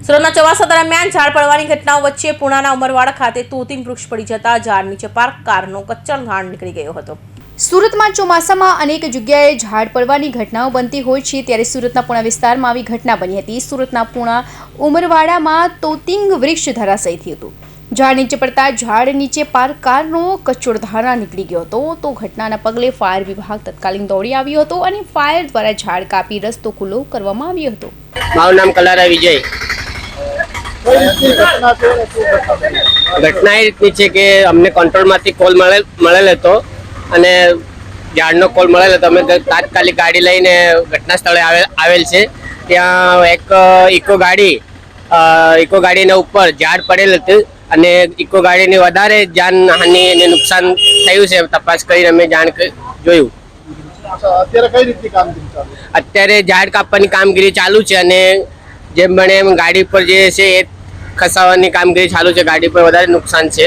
સુરતના ચોમાસા દરમિયાન ઝાડ પડવાની ઘટનાઓ વચ્ચે પુણાના ઉમરવાડા ખાતે તોતિંગ વૃક્ષ પડી જતા ઝાડ નીચે પાર્ક કારનો કચ્ચરઘાણ નીકળી ગયો હતો। સુરતમાં ચોમાસામાં અનેક જગ્યાએ ઝાડ પડવાની ઘટનાઓ બનતી હોય છે, ત્યારે સુરતના પુણા વિસ્તારમાં આવી ઘટના બની હતી। સુરતના પુણા ઉમરવાડામાં તોતિંગ વૃક્ષ ધરાશયી હતું। ઝાડ નીચે પડતા ઝાડ નીચે પાર્ક કારનો કચ્ચરઘાણ નીકળી ગયો હતો। તો ઘટનાના પગલે ફાયર વિભાગ તત્કાલીન દોડી આવ્યો હતો અને ફાયર દ્વારા ઝાડ કાપી રસ્તો ખુલ્લો કરવામાં આવ્યો હતો। મારું નામ કલારા વિજય। घटना એ રીતની છે કે અમને કંટ્રોલમાંથી કોલ મળેલ હતો અને ઝાડનો કોલ મળેલ હતો। અમે તાત્કાલિક ગાડી લઈને ઘટના સ્થળે આવેલ છે। ત્યાં એક ઇકો ગાડીના ઉપર ઝાડ પડેલ હતું અને ઇકો ગાડીની વધારે જાનહાનિ અને નુકસાન થયું છે। તપાસ કરીને અમે જોયું। અત્યારે ઝાડ કાપવાની કામગીરી ચાલુ છે અને જેમ બને એમ ગાડી પર જે છે એ ખસાવવાની કામગીરી ચાલુ છે। ગાડી પર વધારે નુકસાન છે।